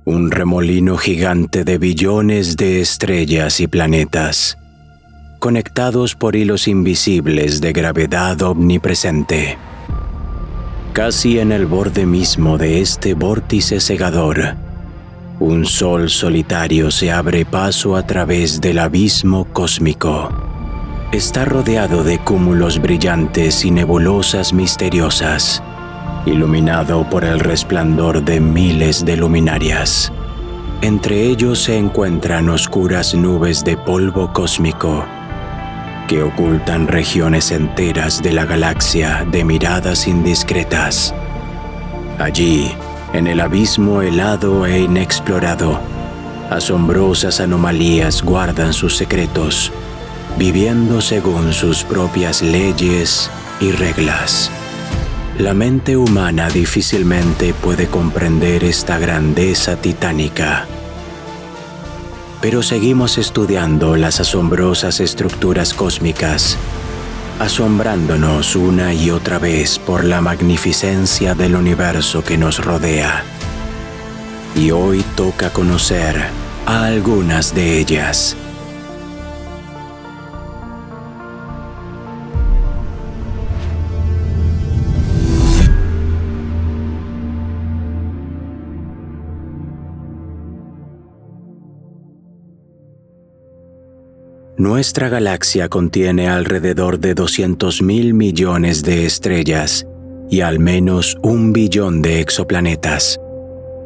un remolino gigante de billones de estrellas y planetas, conectados por hilos invisibles de gravedad omnipresente. Casi en el borde mismo de este vórtice cegador, un sol solitario se abre paso a través del abismo cósmico. Está rodeado de cúmulos brillantes y nebulosas misteriosas, iluminado por el resplandor de miles de luminarias. Entre ellos se encuentran oscuras nubes de polvo cósmico que ocultan regiones enteras de la galaxia de miradas indiscretas. Allí, en el abismo helado e inexplorado, asombrosas anomalías guardan sus secretos, viviendo según sus propias leyes y reglas. La mente humana difícilmente puede comprender esta grandeza titánica. Pero seguimos estudiando las asombrosas estructuras cósmicas, asombrándonos una y otra vez por la magnificencia del universo que nos rodea. Y hoy toca conocer a algunas de ellas. Nuestra galaxia contiene alrededor de 200.000 millones de estrellas y al menos 1 billón de exoplanetas.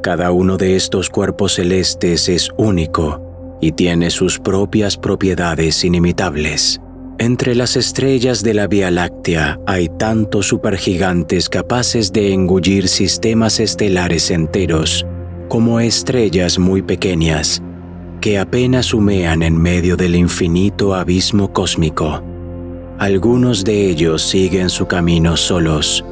Cada uno de estos cuerpos celestes es único y tiene sus propias propiedades inimitables. Entre las estrellas de la Vía Láctea hay tantos supergigantes capaces de engullir sistemas estelares enteros, como estrellas muy pequeñas, que apenas humean en medio del infinito abismo cósmico. Algunos de ellos siguen su camino solos,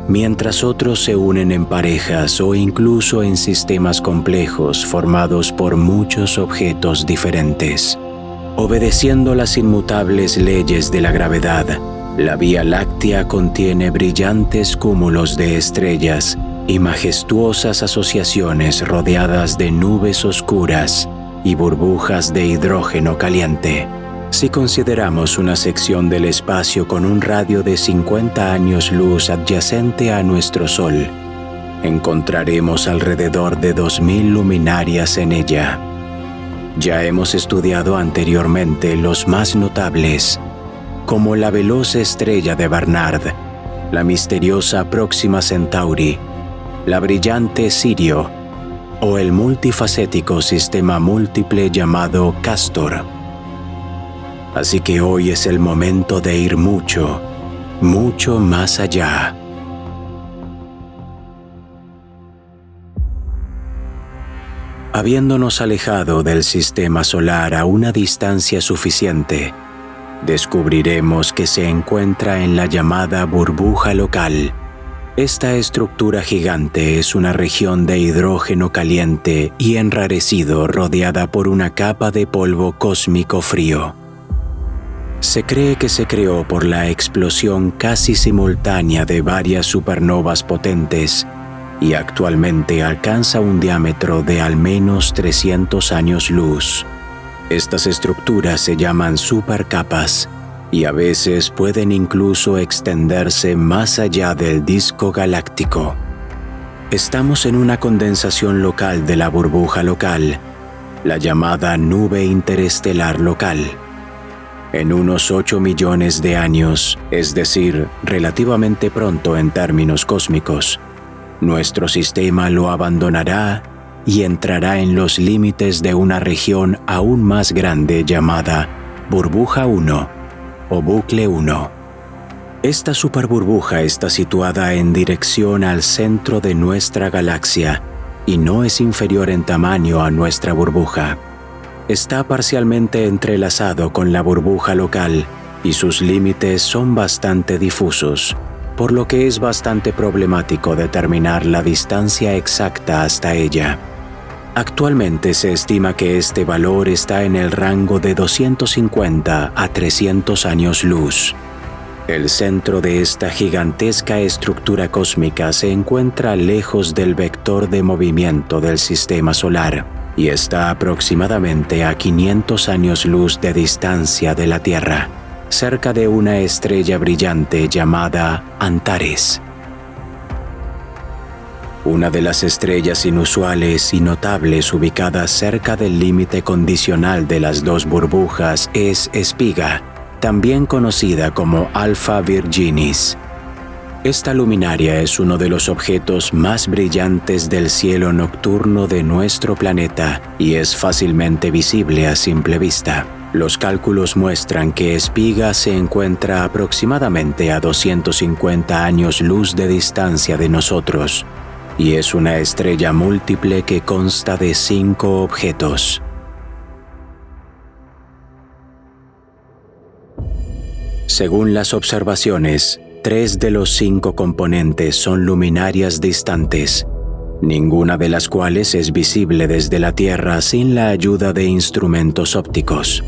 mientras otros se unen en parejas o incluso en sistemas complejos formados por muchos objetos diferentes. Obedeciendo las inmutables leyes de la gravedad, la Vía Láctea contiene brillantes cúmulos de estrellas y majestuosas asociaciones rodeadas de nubes oscuras y burbujas de hidrógeno caliente. Si consideramos una sección del espacio con un radio de 50 años luz adyacente a nuestro Sol, encontraremos alrededor de 2.000 luminarias en ella. Ya hemos estudiado anteriormente los más notables, como la veloz estrella de Barnard, la misteriosa Próxima Centauri, la brillante Sirio, o el multifacético sistema múltiple llamado Castor. Así que hoy es el momento de ir mucho, mucho más allá. Habiéndonos alejado del sistema solar a una distancia suficiente, descubriremos que se encuentra en la llamada burbuja local. Esta estructura gigante es una región de hidrógeno caliente y enrarecido rodeada por una capa de polvo cósmico frío. Se cree que se creó por la explosión casi simultánea de varias supernovas potentes y actualmente alcanza un diámetro de al menos 300 años luz. Estas estructuras se llaman supercapas y a veces pueden incluso extenderse más allá del disco galáctico. Estamos en una condensación local de la burbuja local, la llamada nube interestelar local. En unos 8 millones de años, es decir, relativamente pronto en términos cósmicos, nuestro sistema lo abandonará y entrará en los límites de una región aún más grande llamada burbuja 1 o bucle 1. Esta superburbuja está situada en dirección al centro de nuestra galaxia y no es inferior en tamaño a nuestra burbuja. Está parcialmente entrelazado con la burbuja local y sus límites son bastante difusos, por lo que es bastante problemático determinar la distancia exacta hasta ella. Actualmente se estima que este valor está en el rango de 250 a 300 años luz. El centro de esta gigantesca estructura cósmica se encuentra lejos del vector de movimiento del sistema solar y está aproximadamente a 500 años luz de distancia de la Tierra, cerca de una estrella brillante llamada Antares. Una de las estrellas inusuales y notables ubicadas cerca del límite condicional de las dos burbujas es Espiga, también conocida como Alpha Virginis. Esta luminaria es uno de los objetos más brillantes del cielo nocturno de nuestro planeta y es fácilmente visible a simple vista. Los cálculos muestran que Espiga se encuentra aproximadamente a 250 años luz de distancia de nosotros y es una estrella múltiple que consta de 5 objetos. Según las observaciones, 3 de los 5 componentes son luminarias distantes, ninguna de las cuales es visible desde la Tierra sin la ayuda de instrumentos ópticos.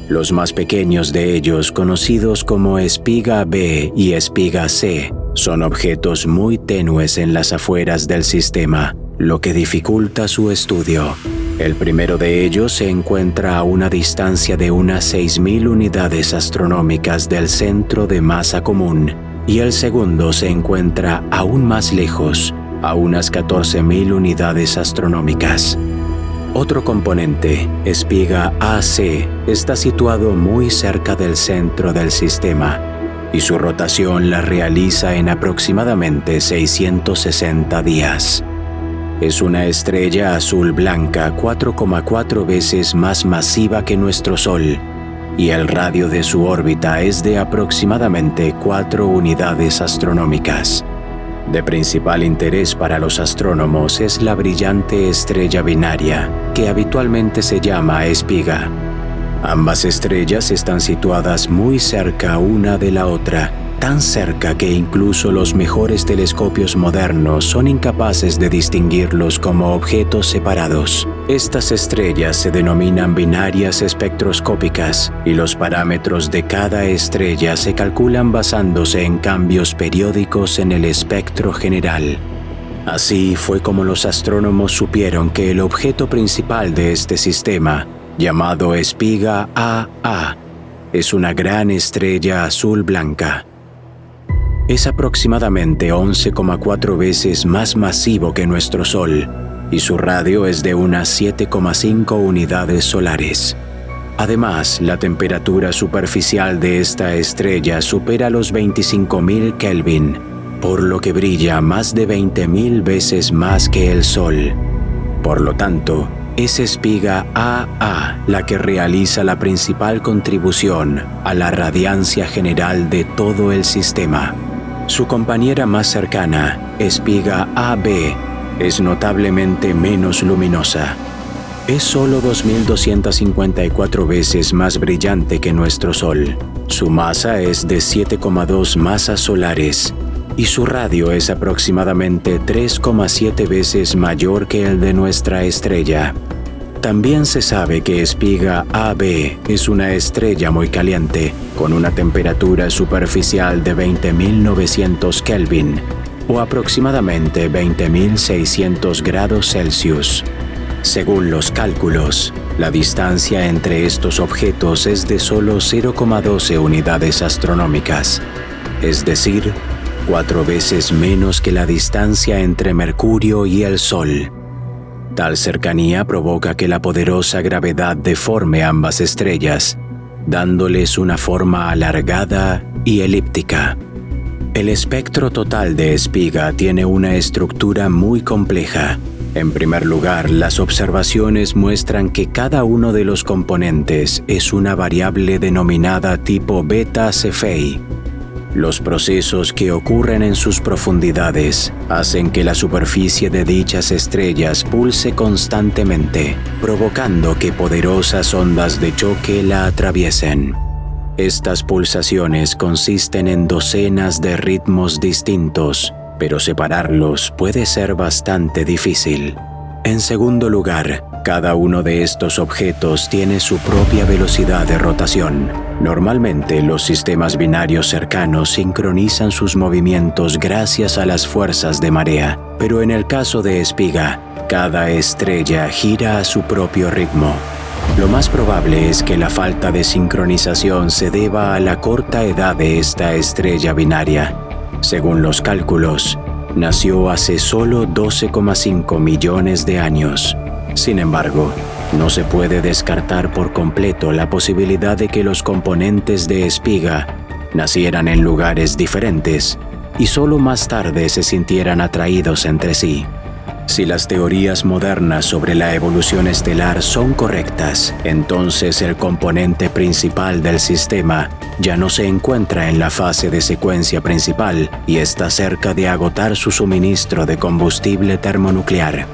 Los más pequeños de ellos, conocidos como Espiga B y Espiga C, son objetos muy tenues en las afueras del sistema, lo que dificulta su estudio. El primero de ellos se encuentra a una distancia de unas 6.000 unidades astronómicas del centro de masa común, y el segundo se encuentra aún más lejos, a unas 14.000 unidades astronómicas. Otro componente, Espiga AC, está situado muy cerca del centro del sistema, y su rotación la realiza en aproximadamente 660 días. Es una estrella azul blanca 4,4 veces más masiva que nuestro Sol, y el radio de su órbita es de aproximadamente 4 unidades astronómicas. De principal interés para los astrónomos es la brillante estrella binaria, que habitualmente se llama Espiga. Ambas estrellas están situadas muy cerca una de la otra, tan cerca que incluso los mejores telescopios modernos son incapaces de distinguirlos como objetos separados. Estas estrellas se denominan binarias espectroscópicas y los parámetros de cada estrella se calculan basándose en cambios periódicos en el espectro general. Así fue como los astrónomos supieron que el objeto principal de este sistema, llamado Espiga AA, es una gran estrella azul blanca. Es aproximadamente 11,4 veces más masivo que nuestro Sol, y su radio es de unas 7,5 unidades solares. Además, la temperatura superficial de esta estrella supera los 25.000 Kelvin, por lo que brilla más de 20.000 veces más que el Sol. Por lo tanto, es Espiga AA la que realiza la principal contribución a la radiancia general de todo el sistema. Su compañera más cercana, Espiga AB, es notablemente menos luminosa. Es solo 2.254 veces más brillante que nuestro Sol. Su masa es de 7,2 masas solares y su radio es aproximadamente 3,7 veces mayor que el de nuestra estrella. También se sabe que Espiga AB es una estrella muy caliente, con una temperatura superficial de 20.900 Kelvin, o aproximadamente 20.600 grados Celsius. Según los cálculos, la distancia entre estos objetos es de solo 0,12 unidades astronómicas, es decir, 4 veces menos que la distancia entre Mercurio y el Sol. Tal cercanía provoca que la poderosa gravedad deforme ambas estrellas, dándoles una forma alargada y elíptica. El espectro total de Espiga tiene una estructura muy compleja. En primer lugar, las observaciones muestran que cada uno de los componentes es una variable denominada tipo Beta Cephei. Los procesos que ocurren en sus profundidades hacen que la superficie de dichas estrellas pulse constantemente, provocando que poderosas ondas de choque la atraviesen. Estas pulsaciones consisten en docenas de ritmos distintos, pero separarlos puede ser bastante difícil. En segundo lugar, cada uno de estos objetos tiene su propia velocidad de rotación. Normalmente, los sistemas binarios cercanos sincronizan sus movimientos gracias a las fuerzas de marea, pero en el caso de Espiga, cada estrella gira a su propio ritmo. Lo más probable es que la falta de sincronización se deba a la corta edad de esta estrella binaria. Según los cálculos, nació hace solo 12,5 millones de años. Sin embargo, no se puede descartar por completo la posibilidad de que los componentes de Espiga nacieran en lugares diferentes y solo más tarde se sintieran atraídos entre sí. Si las teorías modernas sobre la evolución estelar son correctas, entonces el componente principal del sistema ya no se encuentra en la fase de secuencia principal y está cerca de agotar su suministro de combustible termonuclear.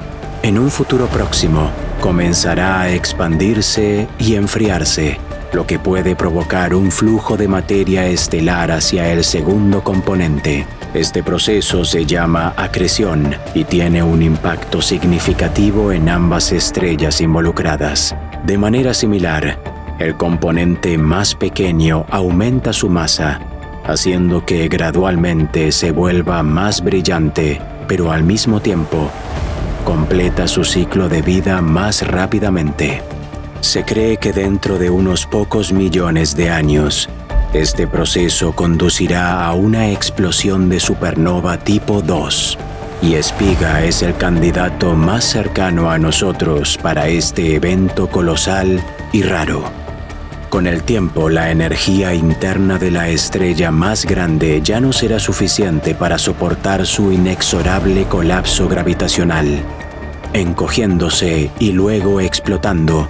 En un futuro próximo, comenzará a expandirse y enfriarse, lo que puede provocar un flujo de materia estelar hacia el segundo componente. Este proceso se llama acreción y tiene un impacto significativo en ambas estrellas involucradas. De manera similar, el componente más pequeño aumenta su masa, haciendo que gradualmente se vuelva más brillante, pero al mismo tiempo completa su ciclo de vida más rápidamente. Se cree que dentro de unos pocos millones de años, este proceso conducirá a una explosión de supernova tipo 2, y Espiga es el candidato más cercano a nosotros para este evento colosal y raro. Con el tiempo, la energía interna de la estrella más grande ya no será suficiente para soportar su inexorable colapso gravitacional, encogiéndose y luego explotando,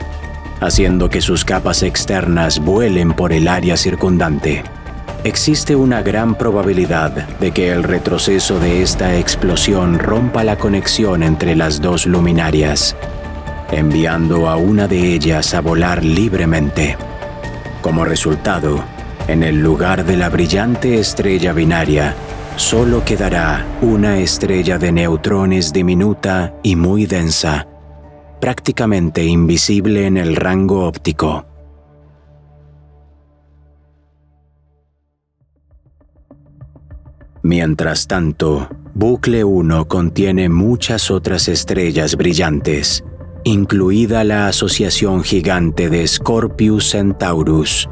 haciendo que sus capas externas vuelen por el área circundante. Existe una gran probabilidad de que el retroceso de esta explosión rompa la conexión entre las dos luminarias, enviando a una de ellas a volar libremente. Como resultado, en el lugar de la brillante estrella binaria, solo quedará una estrella de neutrones diminuta y muy densa, prácticamente invisible en el rango óptico. Mientras tanto, Bucle 1 contiene muchas otras estrellas brillantes, incluida la asociación gigante de Scorpius Centaurus,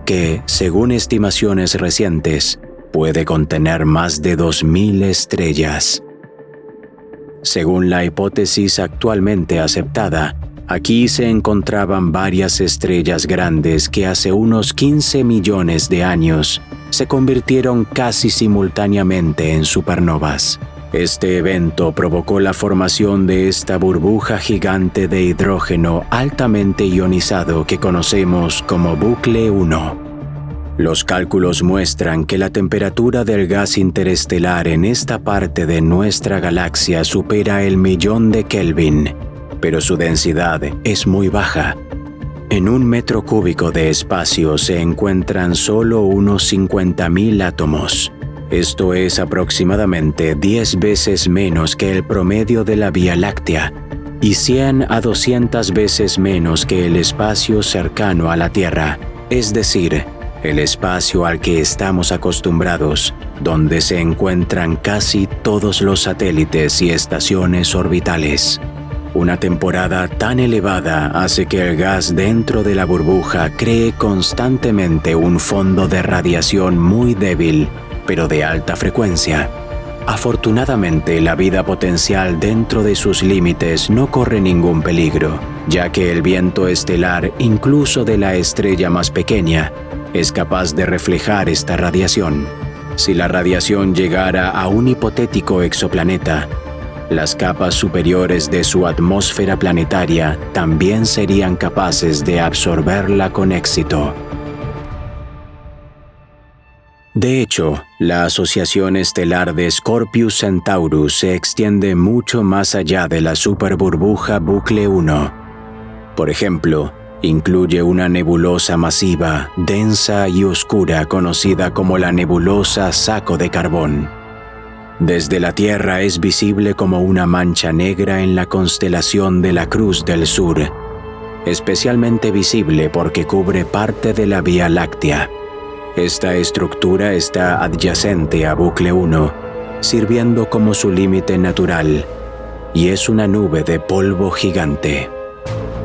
que, según estimaciones recientes, puede contener más de 2.000 estrellas. Según la hipótesis actualmente aceptada, aquí se encontraban varias estrellas grandes que hace unos 15 millones de años se convirtieron casi simultáneamente en supernovas. Este evento provocó la formación de esta burbuja gigante de hidrógeno altamente ionizado que conocemos como Bucle 1. Los cálculos muestran que la temperatura del gas interestelar en esta parte de nuestra galaxia supera el 1.000.000 de Kelvin, pero su densidad es muy baja. En 1 metro cúbico de espacio se encuentran solo unos 50.000 átomos. Esto es aproximadamente 10 veces menos que el promedio de la Vía Láctea y 100 a 200 veces menos que el espacio cercano a la Tierra, es decir, el espacio al que estamos acostumbrados, donde se encuentran casi todos los satélites y estaciones orbitales. Una temporada tan elevada hace que el gas dentro de la burbuja cree constantemente un fondo de radiación muy débil, pero de alta frecuencia. Afortunadamente, la vida potencial dentro de sus límites no corre ningún peligro, ya que el viento estelar, incluso de la estrella más pequeña, es capaz de reflejar esta radiación. Si la radiación llegara a un hipotético exoplaneta, las capas superiores de su atmósfera planetaria también serían capaces de absorberla con éxito. De hecho, la asociación estelar de Scorpius Centaurus se extiende mucho más allá de la superburbuja Bucle 1. Por ejemplo, incluye una nebulosa masiva, densa y oscura conocida como la nebulosa Saco de Carbón. Desde la Tierra es visible como una mancha negra en la constelación de la Cruz del Sur, especialmente visible porque cubre parte de la Vía Láctea. Esta estructura está adyacente a Bucle 1, sirviendo como su límite natural, y es una nube de polvo gigante.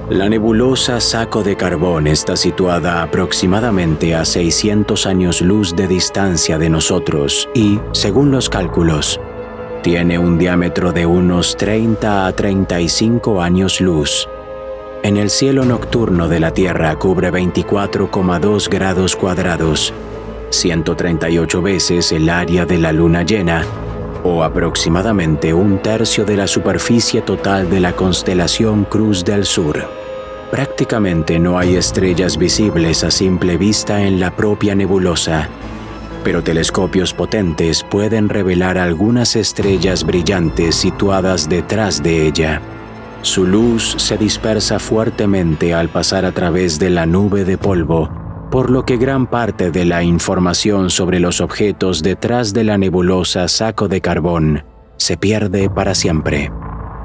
La nebulosa Saco de Carbón está situada aproximadamente a 600 años luz de distancia de nosotros y, según los cálculos, tiene un diámetro de unos 30 a 35 años luz. En el cielo nocturno de la Tierra cubre 24,2 grados cuadrados, 138 veces el área de la luna llena, o aproximadamente un tercio de la superficie total de la constelación Cruz del Sur. Prácticamente no hay estrellas visibles a simple vista en la propia nebulosa, pero telescopios potentes pueden revelar algunas estrellas brillantes situadas detrás de ella. Su luz se dispersa fuertemente al pasar a través de la nube de polvo, por lo que gran parte de la información sobre los objetos detrás de la nebulosa Saco de Carbón se pierde para siempre.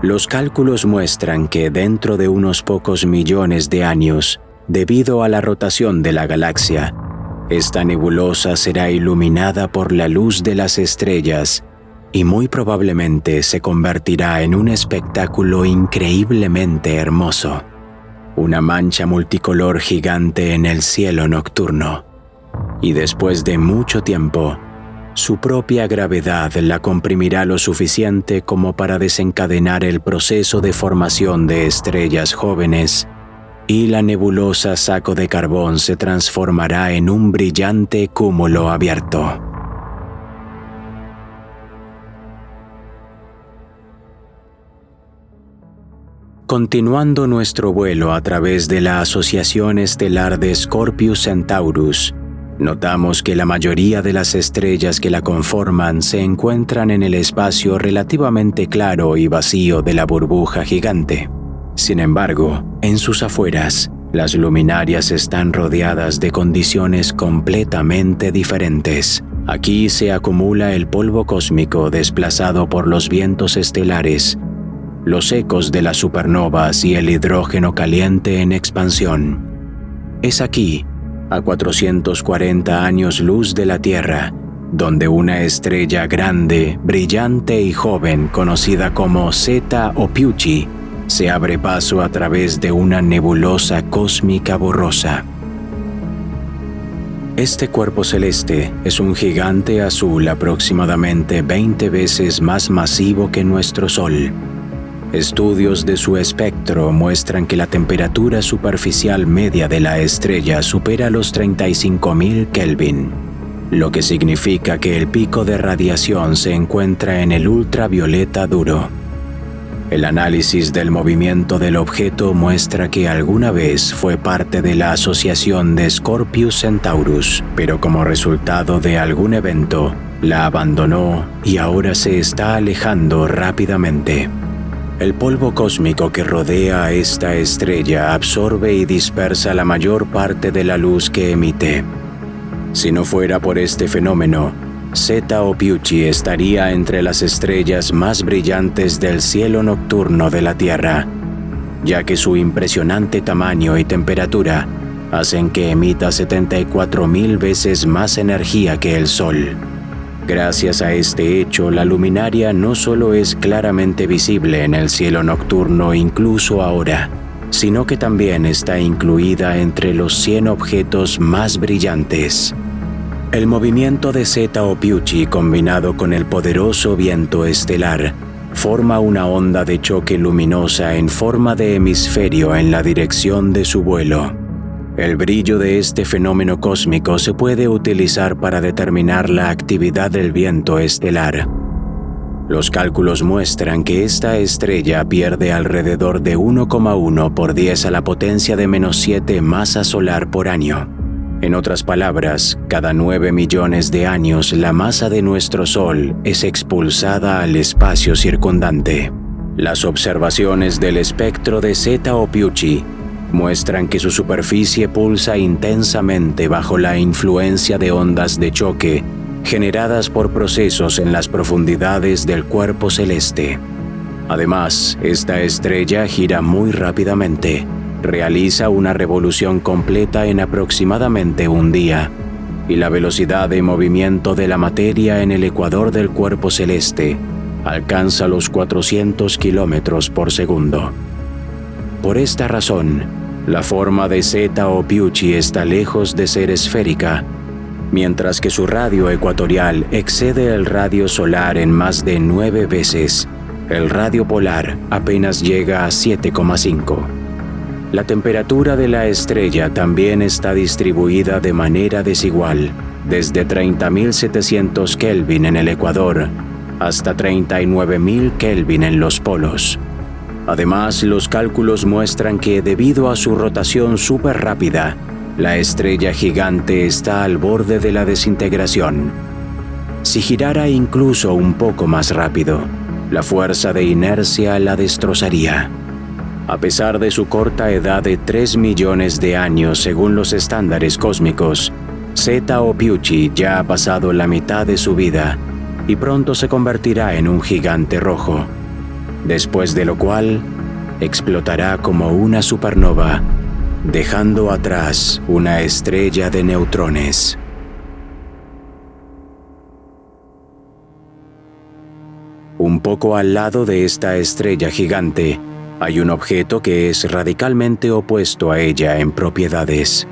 Los cálculos muestran que dentro de unos pocos millones de años, debido a la rotación de la galaxia, esta nebulosa será iluminada por la luz de las estrellas y muy probablemente se convertirá en un espectáculo increíblemente hermoso. Una mancha multicolor gigante en el cielo nocturno. Y después de mucho tiempo, su propia gravedad la comprimirá lo suficiente como para desencadenar el proceso de formación de estrellas jóvenes, y la nebulosa Saco de Carbón se transformará en un brillante cúmulo abierto. Continuando nuestro vuelo a través de la asociación estelar de Scorpius Centaurus, notamos que la mayoría de las estrellas que la conforman se encuentran en el espacio relativamente claro y vacío de la burbuja gigante. Sin embargo, en sus afueras, las luminarias están rodeadas de condiciones completamente diferentes. Aquí se acumula el polvo cósmico desplazado por los vientos estelares, los ecos de las supernovas y el hidrógeno caliente en expansión. Es aquí, a 440 años luz de la Tierra, donde una estrella grande, brillante y joven conocida como Zeta Ophiuchi se abre paso a través de una nebulosa cósmica borrosa. Este cuerpo celeste es un gigante azul aproximadamente 20 veces más masivo que nuestro Sol. Estudios de su espectro muestran que la temperatura superficial media de la estrella supera los 35.000 Kelvin, lo que significa que el pico de radiación se encuentra en el ultravioleta duro. El análisis del movimiento del objeto muestra que alguna vez fue parte de la asociación de Scorpius Centaurus, pero como resultado de algún evento, la abandonó y ahora se está alejando rápidamente. El polvo cósmico que rodea a esta estrella absorbe y dispersa la mayor parte de la luz que emite. Si no fuera por este fenómeno, Zeta Ophiuchi estaría entre las estrellas más brillantes del cielo nocturno de la Tierra, ya que su impresionante tamaño y temperatura hacen que emita 74.000 veces más energía que el Sol. Gracias a este hecho, la luminaria no solo es claramente visible en el cielo nocturno incluso ahora, sino que también está incluida entre los 100 objetos más brillantes. El movimiento de Zeta Ophiuchi combinado con el poderoso viento estelar forma una onda de choque luminosa en forma de hemisferio en la dirección de su vuelo. El brillo de este fenómeno cósmico se puede utilizar para determinar la actividad del viento estelar. Los cálculos muestran que esta estrella pierde alrededor de 1,1 por 10 a la potencia de -7 masa solar por año. En otras palabras, cada 9 millones de años la masa de nuestro Sol es expulsada al espacio circundante. Las observaciones del espectro de Zeta Ophiuchi muestran que su superficie pulsa intensamente bajo la influencia de ondas de choque generadas por procesos en las profundidades del cuerpo celeste. Además, esta estrella gira muy rápidamente. Realiza una revolución completa en aproximadamente un día, y la velocidad de movimiento de la materia en el ecuador del cuerpo celeste alcanza los 400 kilómetros por segundo. Por esta razón, la forma de Zeta Ophiuchi está lejos de ser esférica, mientras que su radio ecuatorial excede el radio solar en más de 9 veces. El radio polar apenas llega a 7,5. La temperatura de la estrella también está distribuida de manera desigual, desde 30.700 Kelvin en el ecuador hasta 39.000 Kelvin en los polos. Además, los cálculos muestran que debido a su rotación súper rápida, la estrella gigante está al borde de la desintegración. Si girara incluso un poco más rápido, la fuerza de inercia la destrozaría. A pesar de su corta edad de 3 millones de años según los estándares cósmicos, Zeta Ophiuchi ya ha pasado la mitad de su vida y pronto se convertirá en un gigante rojo, después de lo cual explotará como una supernova, dejando atrás una estrella de neutrones. Un poco al lado de esta estrella gigante, hay un objeto que es radicalmente opuesto a ella en propiedades.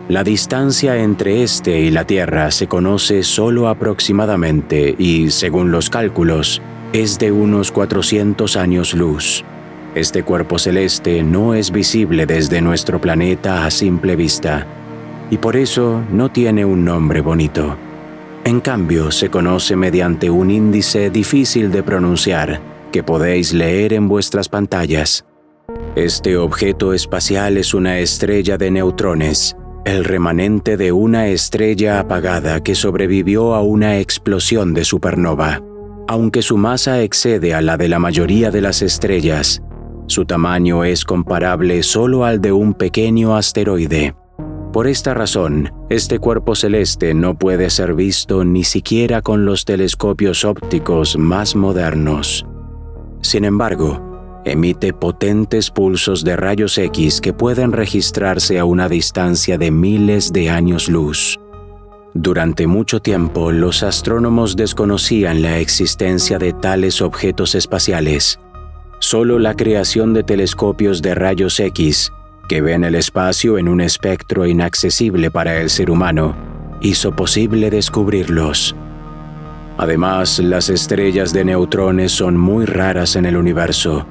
La distancia entre este y la Tierra se conoce solo aproximadamente y, según los cálculos, es de unos 400 años luz. Este cuerpo celeste no es visible desde nuestro planeta a simple vista, y por eso no tiene un nombre bonito. En cambio, se conoce mediante un índice difícil de pronunciar que podéis leer en vuestras pantallas. Este objeto espacial es una estrella de neutrones, el remanente de una estrella apagada que sobrevivió a una explosión de supernova. Aunque su masa excede a la de la mayoría de las estrellas, su tamaño es comparable solo al de un pequeño asteroide. Por esta razón, este cuerpo celeste no puede ser visto ni siquiera con los telescopios ópticos más modernos. Sin embargo, emite potentes pulsos de rayos X que pueden registrarse a una distancia de miles de años luz. Durante mucho tiempo, los astrónomos desconocían la existencia de tales objetos espaciales. Solo la creación de telescopios de rayos X, que ven el espacio en un espectro inaccesible para el ser humano, hizo posible descubrirlos. Además, las estrellas de neutrones son muy raras en el universo,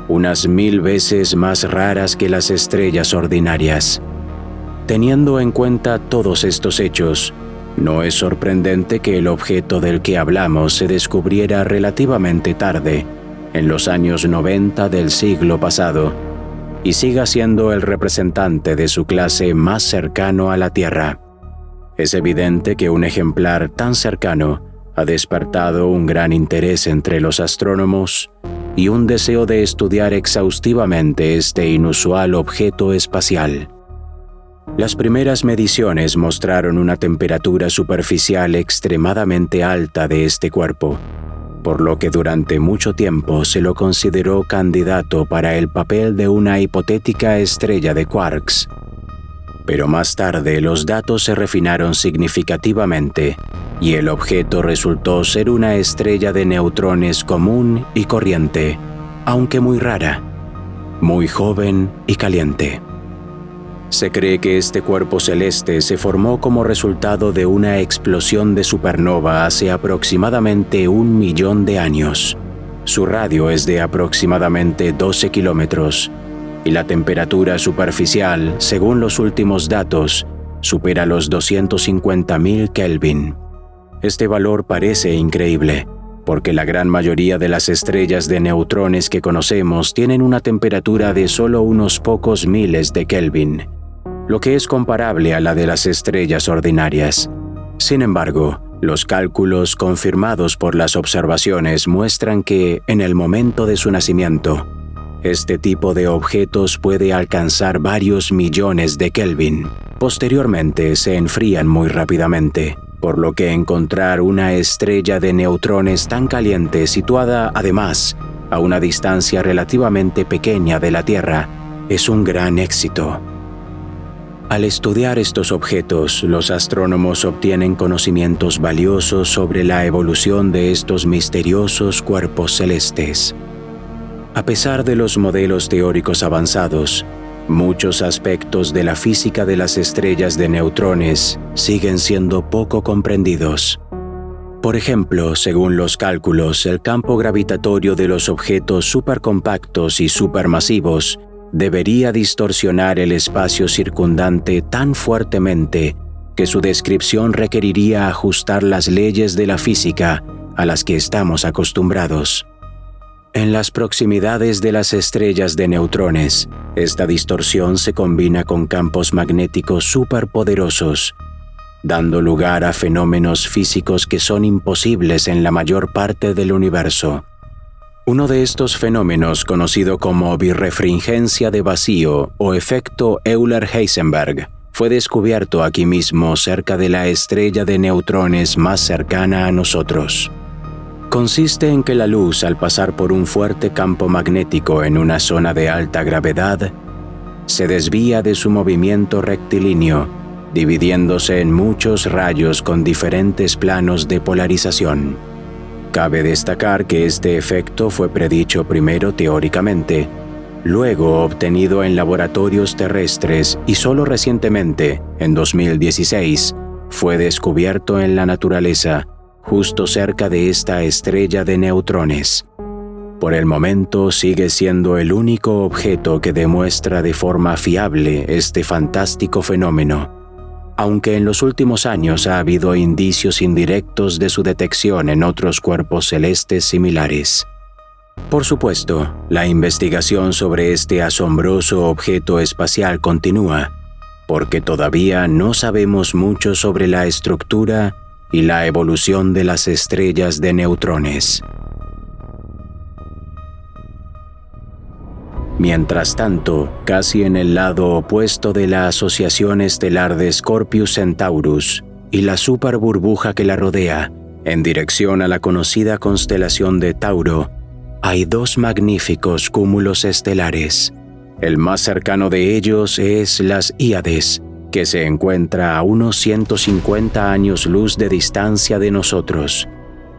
unas 1000 veces más raras que las estrellas ordinarias. Teniendo en cuenta todos estos hechos, no es sorprendente que el objeto del que hablamos se descubriera relativamente tarde, en los años 90 del siglo pasado, y siga siendo el representante de su clase más cercano a la Tierra. Es evidente que un ejemplar tan cercano ha despertado un gran interés entre los astrónomos y un deseo de estudiar exhaustivamente este inusual objeto espacial. Las primeras mediciones mostraron una temperatura superficial extremadamente alta de este cuerpo, por lo que durante mucho tiempo se lo consideró candidato para el papel de una hipotética estrella de quarks. Pero más tarde los datos se refinaron significativamente y el objeto resultó ser una estrella de neutrones común y corriente, aunque muy rara, muy joven y caliente. Se cree que este cuerpo celeste se formó como resultado de una explosión de supernova hace aproximadamente 1 millón de años. Su radio es de aproximadamente 12 kilómetros y la temperatura superficial, según los últimos datos, supera los 250.000 Kelvin. Este valor parece increíble, porque la gran mayoría de las estrellas de neutrones que conocemos tienen una temperatura de solo unos pocos miles de Kelvin, lo que es comparable a la de las estrellas ordinarias. Sin embargo, los cálculos confirmados por las observaciones muestran que, en el momento de su nacimiento, este tipo de objetos puede alcanzar varios millones de Kelvin. Posteriormente se enfrían muy rápidamente, por lo que encontrar una estrella de neutrones tan caliente situada, además, a una distancia relativamente pequeña de la Tierra, es un gran éxito. Al estudiar estos objetos, los astrónomos obtienen conocimientos valiosos sobre la evolución de estos misteriosos cuerpos celestes. A pesar de los modelos teóricos avanzados, muchos aspectos de la física de las estrellas de neutrones siguen siendo poco comprendidos. Por ejemplo, según los cálculos, el campo gravitatorio de los objetos supercompactos y supermasivos debería distorsionar el espacio circundante tan fuertemente que su descripción requeriría ajustar las leyes de la física a las que estamos acostumbrados. En las proximidades de las estrellas de neutrones, esta distorsión se combina con campos magnéticos superpoderosos, dando lugar a fenómenos físicos que son imposibles en la mayor parte del universo. Uno de estos fenómenos, conocido como birrefringencia de vacío o efecto Euler-Heisenberg, fue descubierto aquí mismo cerca de la estrella de neutrones más cercana a nosotros. Consiste en que la luz, al pasar por un fuerte campo magnético en una zona de alta gravedad, se desvía de su movimiento rectilíneo, dividiéndose en muchos rayos con diferentes planos de polarización. Cabe destacar que este efecto fue predicho primero teóricamente, luego obtenido en laboratorios terrestres y solo recientemente, en 2016, fue descubierto en la naturaleza, justo cerca de esta estrella de neutrones. Por el momento sigue siendo el único objeto que demuestra de forma fiable este fantástico fenómeno, aunque en los últimos años ha habido indicios indirectos de su detección en otros cuerpos celestes similares. Por supuesto, la investigación sobre este asombroso objeto espacial continúa, porque todavía no sabemos mucho sobre la estructura y la evolución de las estrellas de neutrones. Mientras tanto, casi en el lado opuesto de la asociación estelar de Scorpius Centaurus y la superburbuja que la rodea, en dirección a la conocida constelación de Tauro, hay dos magníficos cúmulos estelares. El más cercano de ellos es las Híades, que se encuentra a unos 150 años luz de distancia de nosotros.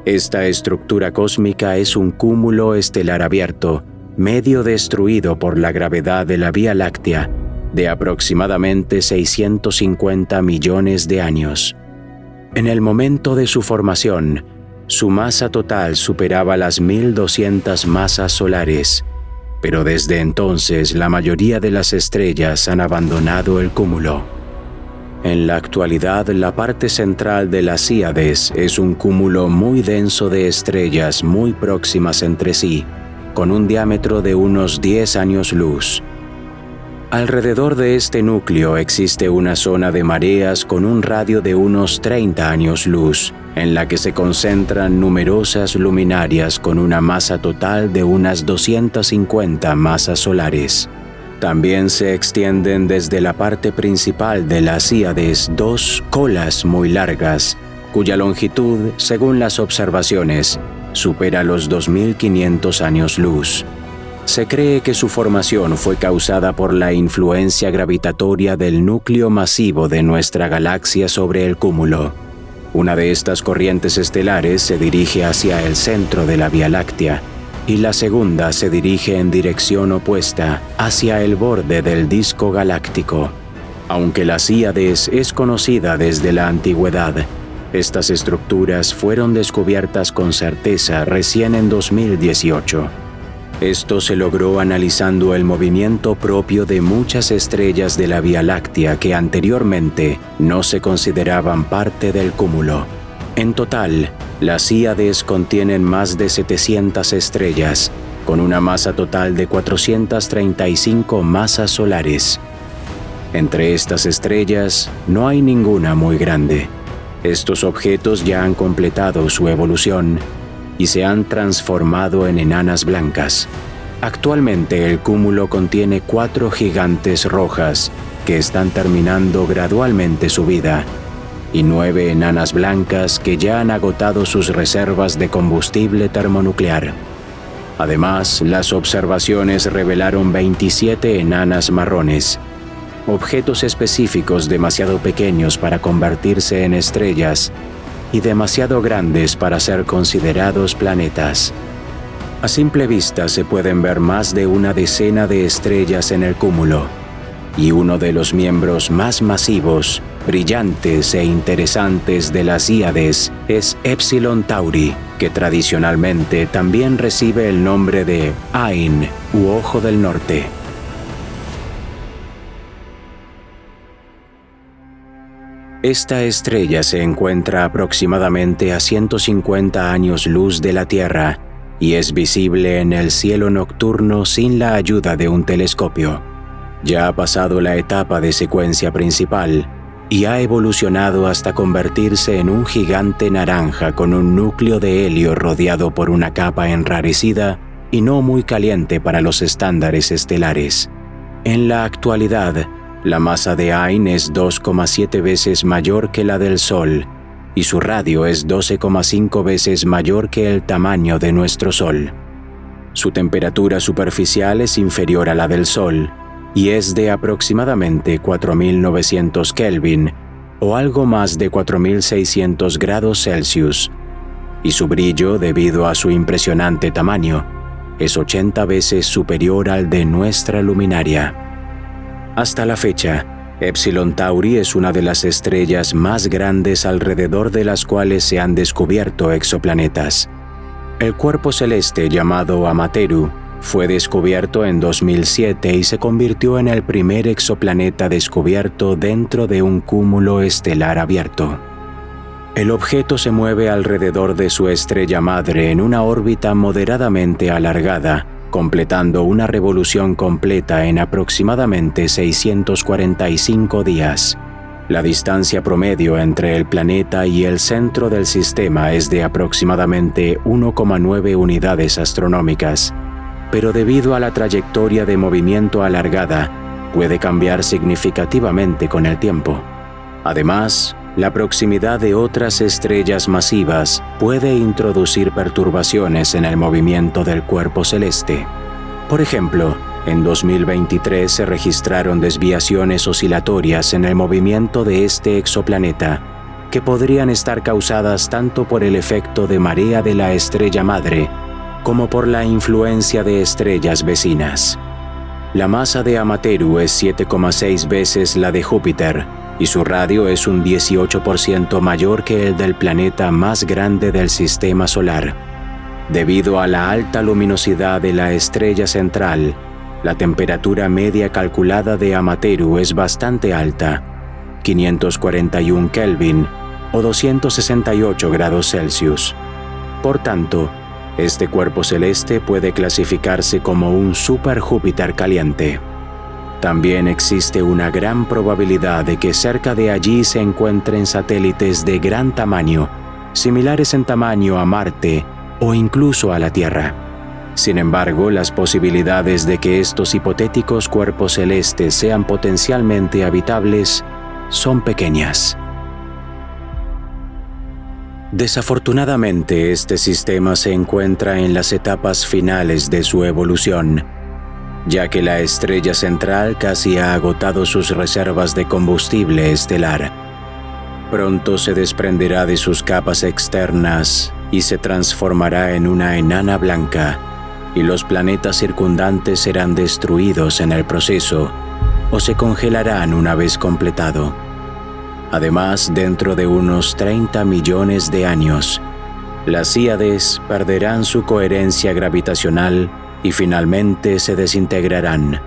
Esta estructura cósmica es un cúmulo estelar abierto, medio destruido por la gravedad de la Vía Láctea, de aproximadamente 650 millones de años. En el momento de su formación, su masa total superaba las 1.200 masas solares, pero desde entonces la mayoría de las estrellas han abandonado el cúmulo. En la actualidad, la parte central de las Híades es un cúmulo muy denso de estrellas muy próximas entre sí, con un diámetro de unos 10 años luz. Alrededor de este núcleo existe una zona de mareas con un radio de unos 30 años luz, en la que se concentran numerosas luminarias con una masa total de unas 250 masas solares. También se extienden desde la parte principal de las Híades dos colas muy largas, cuya longitud, según las observaciones, supera los 2.500 años luz. Se cree que su formación fue causada por la influencia gravitatoria del núcleo masivo de nuestra galaxia sobre el cúmulo. Una de estas corrientes estelares se dirige hacia el centro de la Vía Láctea, y la segunda se dirige en dirección opuesta, hacia el borde del disco galáctico. Aunque las Híades es conocida desde la antigüedad, estas estructuras fueron descubiertas con certeza recién en 2018. Esto se logró analizando el movimiento propio de muchas estrellas de la Vía Láctea que anteriormente no se consideraban parte del cúmulo. En total, las Híades contienen más de 700 estrellas, con una masa total de 435 masas solares. Entre estas estrellas, no hay ninguna muy grande. Estos objetos ya han completado su evolución y se han transformado en enanas blancas. Actualmente el cúmulo contiene 4 gigantes rojas que están terminando gradualmente su vida, y 9 enanas blancas que ya han agotado sus reservas de combustible termonuclear. Además, las observaciones revelaron 27 enanas marrones, objetos específicos demasiado pequeños para convertirse en estrellas y demasiado grandes para ser considerados planetas. A simple vista se pueden ver más de una decena de estrellas en el cúmulo, y uno de los miembros más masivos, brillantes e interesantes de las Híades es Epsilon Tauri, que tradicionalmente también recibe el nombre de Ain u Ojo del Norte. Esta estrella se encuentra aproximadamente a 150 años luz de la Tierra y es visible en el cielo nocturno sin la ayuda de un telescopio. Ya ha pasado la etapa de secuencia principal y ha evolucionado hasta convertirse en un gigante naranja con un núcleo de helio rodeado por una capa enrarecida y no muy caliente para los estándares estelares. En la actualidad, la masa de Ain es 2,7 veces mayor que la del Sol y su radio es 12,5 veces mayor que el tamaño de nuestro Sol. Su temperatura superficial es inferior a la del Sol y es de aproximadamente 4.900 Kelvin o algo más de 4.600 grados Celsius, y su brillo, debido a su impresionante tamaño, es 80 veces superior al de nuestra luminaria. Hasta la fecha, Epsilon Tauri es una de las estrellas más grandes alrededor de las cuales se han descubierto exoplanetas. El cuerpo celeste llamado Amateru fue descubierto en 2007 y se convirtió en el primer exoplaneta descubierto dentro de un cúmulo estelar abierto. El objeto se mueve alrededor de su estrella madre en una órbita moderadamente alargada, completando una revolución completa en aproximadamente 645 días. La distancia promedio entre el planeta y el centro del sistema es de aproximadamente 1,9 unidades astronómicas, pero debido a la trayectoria de movimiento alargada, puede cambiar significativamente con el tiempo. Además, la proximidad de otras estrellas masivas puede introducir perturbaciones en el movimiento del cuerpo celeste. Por ejemplo, en 2023 se registraron desviaciones oscilatorias en el movimiento de este exoplaneta, que podrían estar causadas tanto por el efecto de marea de la estrella madre, como por la influencia de estrellas vecinas. La masa de Amateru es 7,6 veces la de Júpiter, y su radio es un 18% mayor que el del planeta más grande del sistema solar. Debido a la alta luminosidad de la estrella central, la temperatura media calculada de Amateru es bastante alta, 541 Kelvin o 268 grados Celsius. Por tanto, este cuerpo celeste puede clasificarse como un superjúpiter caliente. También existe una gran probabilidad de que cerca de allí se encuentren satélites de gran tamaño, similares en tamaño a Marte o incluso a la Tierra. Sin embargo, las posibilidades de que estos hipotéticos cuerpos celestes sean potencialmente habitables son pequeñas. Desafortunadamente, este sistema se encuentra en las etapas finales de su evolución, ya que la estrella central casi ha agotado sus reservas de combustible estelar. Pronto se desprenderá de sus capas externas y se transformará en una enana blanca, y los planetas circundantes serán destruidos en el proceso o se congelarán una vez completado. Además, dentro de unos 30 millones de años, las Híades perderán su coherencia gravitacional y finalmente se desintegrarán.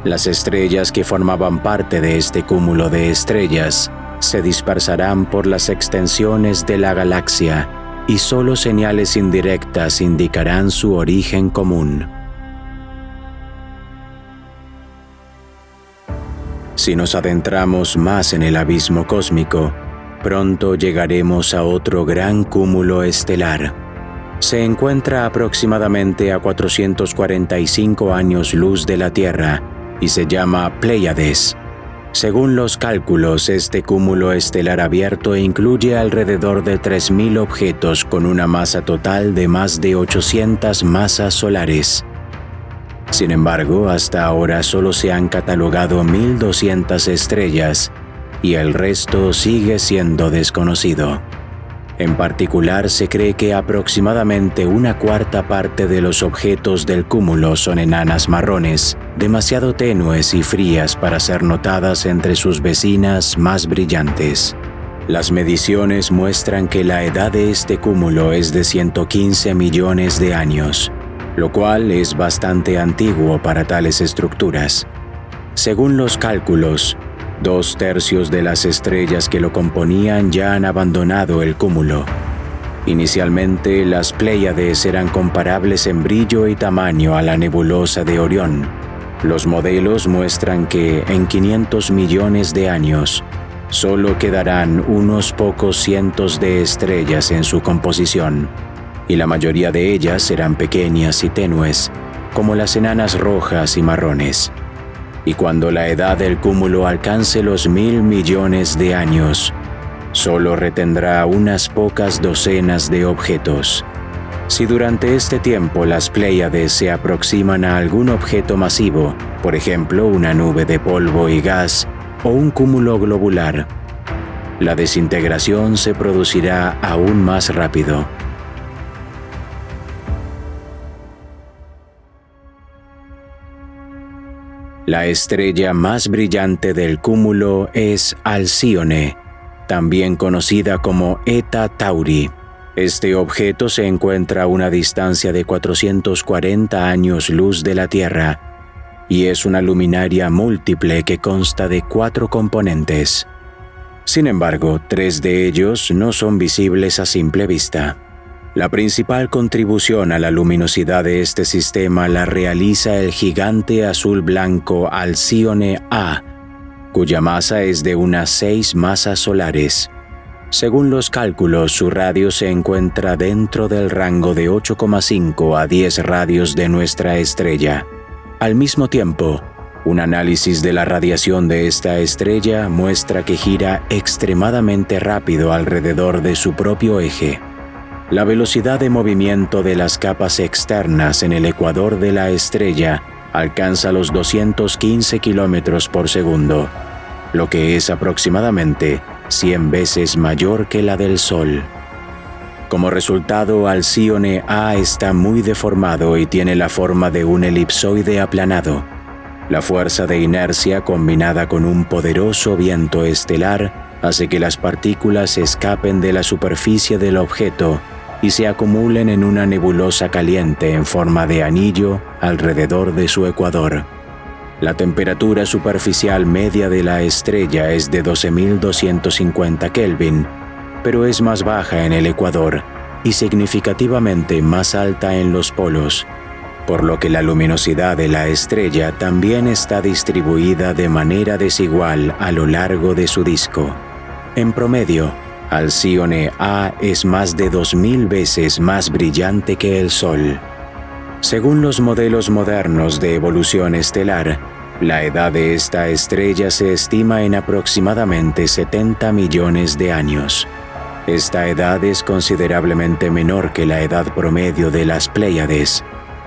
Las estrellas que formaban parte de este cúmulo de estrellas se dispersarán por las extensiones de la galaxia y solo señales indirectas indicarán su origen común. Si nos adentramos más en el abismo cósmico, pronto llegaremos a otro gran cúmulo estelar. Se encuentra aproximadamente a 445 años luz de la Tierra y se llama Pléyades. Según los cálculos, este cúmulo estelar abierto incluye alrededor de 3.000 objetos con una masa total de más de 800 masas solares. Sin embargo, hasta ahora solo se han catalogado 1.200 estrellas y el resto sigue siendo desconocido. En particular, se cree que aproximadamente una cuarta parte de los objetos del cúmulo son enanas marrones, demasiado tenues y frías para ser notadas entre sus vecinas más brillantes. Las mediciones muestran que la edad de este cúmulo es de 115 millones de años, lo cual es bastante antiguo para tales estructuras. Según los cálculos, 2/3 de las estrellas que lo componían ya han abandonado el cúmulo. Inicialmente, las Pléyades eran comparables en brillo y tamaño a la nebulosa de Orión. Los modelos muestran que en 500 millones de años, solo quedarán unos pocos cientos de estrellas en su composición, y la mayoría de ellas serán pequeñas y tenues, como las enanas rojas y marrones. Y cuando la edad del cúmulo alcance los 1.000 millones de años, solo retendrá unas pocas docenas de objetos. Si durante este tiempo las Pléyades se aproximan a algún objeto masivo, por ejemplo una nube de polvo y gas o un cúmulo globular, la desintegración se producirá aún más rápido. La estrella más brillante del cúmulo es Alcíone, también conocida como Eta Tauri. Este objeto se encuentra a una distancia de 440 años luz de la Tierra y es una luminaria múltiple que consta de 4 componentes. Sin embargo, 3 de ellos no son visibles a simple vista. La principal contribución a la luminosidad de este sistema la realiza el gigante azul-blanco Alcíone A, cuya masa es de unas 6 masas solares. Según los cálculos, su radio se encuentra dentro del rango de 8,5 a 10 radios de nuestra estrella. Al mismo tiempo, un análisis de la radiación de esta estrella muestra que gira extremadamente rápido alrededor de su propio eje. La velocidad de movimiento de las capas externas en el ecuador de la estrella alcanza los 215 kilómetros por segundo, lo que es aproximadamente 100 veces mayor que la del Sol. Como resultado, Alcíone A está muy deformado y tiene la forma de un elipsoide aplanado. La fuerza de inercia combinada con un poderoso viento estelar hace que las partículas escapen de la superficie del objeto y se acumulen en una nebulosa caliente en forma de anillo alrededor de su ecuador. La temperatura superficial media de la estrella es de 12.250 Kelvin, pero es más baja en el ecuador y significativamente más alta en los polos, por lo que la luminosidad de la estrella también está distribuida de manera desigual a lo largo de su disco. En promedio, Alcíone A es más de 2.000 veces más brillante que el Sol. Según los modelos modernos de evolución estelar, la edad de esta estrella se estima en aproximadamente 70 millones de años. Esta edad es considerablemente menor que la edad promedio de las Pléyades,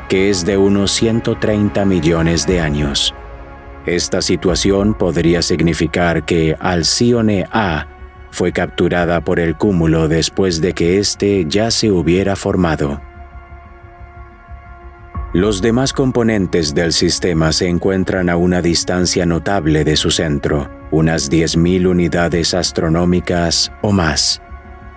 que es de unos 130 millones de años. Esta situación podría significar que Alcíone A fue capturada por el cúmulo después de que éste ya se hubiera formado. Los demás componentes del sistema se encuentran a una distancia notable de su centro, unas 10.000 unidades astronómicas o más.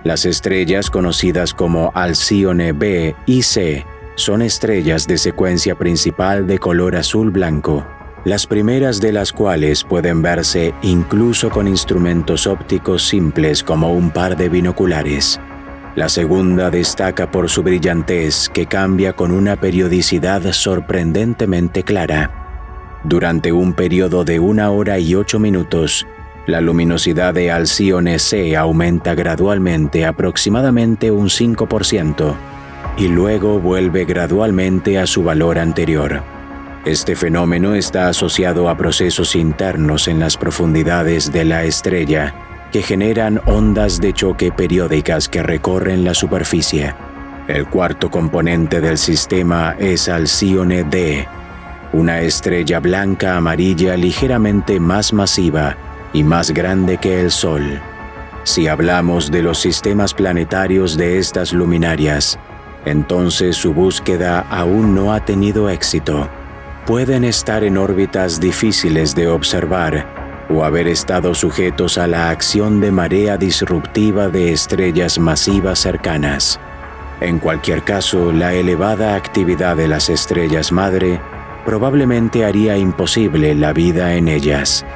Las estrellas conocidas como Alcíone B y C son estrellas de secuencia principal de color azul-blanco, las primeras de las cuales pueden verse incluso con instrumentos ópticos simples como un par de binoculares. La segunda destaca por su brillantez, que cambia con una periodicidad sorprendentemente clara. Durante un periodo de 1 hora y 8 minutos, la luminosidad de Alcíone C aumenta gradualmente aproximadamente un 5%, y luego vuelve gradualmente a su valor anterior. Este fenómeno está asociado a procesos internos en las profundidades de la estrella que generan ondas de choque periódicas que recorren la superficie. El cuarto componente del sistema es Alcíone D, una estrella blanca amarilla ligeramente más masiva y más grande que el Sol. Si hablamos de los sistemas planetarios de estas luminarias, entonces su búsqueda aún no ha tenido éxito. Pueden estar en órbitas difíciles de observar o haber estado sujetos a la acción de marea disruptiva de estrellas masivas cercanas. En cualquier caso, la elevada actividad de las estrellas madre probablemente haría imposible la vida en ellas.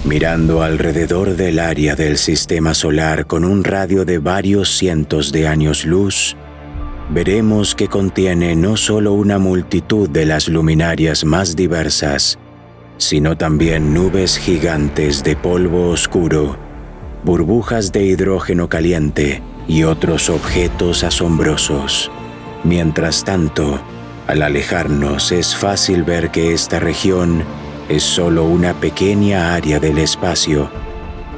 Mirando alrededor del área del sistema solar con un radio de varios cientos de años luz, veremos que contiene no solo una multitud de las luminarias más diversas, sino también nubes gigantes de polvo oscuro, burbujas de hidrógeno caliente y otros objetos asombrosos. Mientras tanto, al alejarnos es fácil ver que esta región es solo una pequeña área del espacio,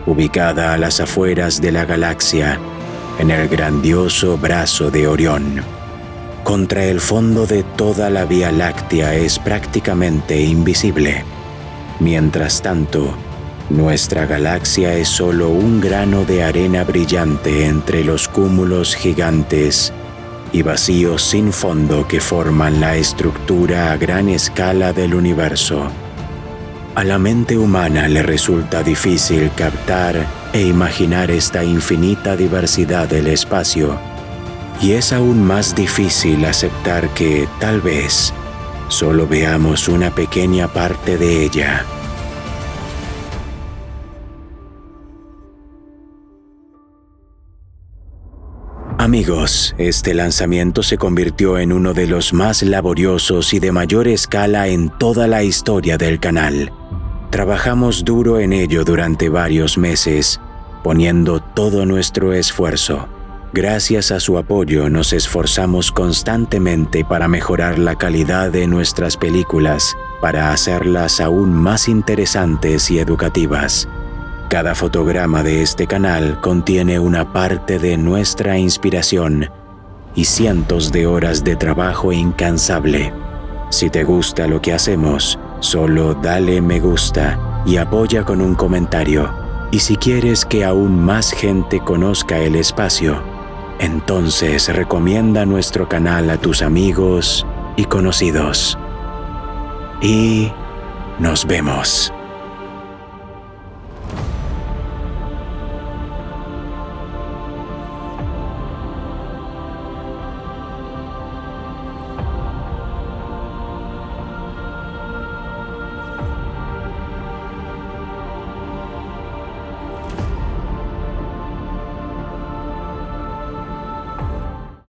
ubicada a las afueras de la galaxia, en el grandioso brazo de Orión. Contra el fondo de toda la Vía Láctea es prácticamente invisible. Mientras tanto, nuestra galaxia es solo un grano de arena brillante entre los cúmulos gigantes y vacíos sin fondo que forman la estructura a gran escala del universo. A la mente humana le resulta difícil captar e imaginar esta infinita diversidad del espacio, y es aún más difícil aceptar que, tal vez, solo veamos una pequeña parte de ella. Amigos, este lanzamiento se convirtió en uno de los más laboriosos y de mayor escala en toda la historia del canal. Trabajamos duro en ello durante varios meses, poniendo todo nuestro esfuerzo. Gracias a su apoyo nos esforzamos constantemente para mejorar la calidad de nuestras películas, para hacerlas aún más interesantes y educativas. Cada fotograma de este canal contiene una parte de nuestra inspiración y cientos de horas de trabajo incansable. Si te gusta lo que hacemos, solo dale me gusta y apoya con un comentario. Y si quieres que aún más gente conozca el espacio, entonces recomienda nuestro canal a tus amigos y conocidos. Y nos vemos.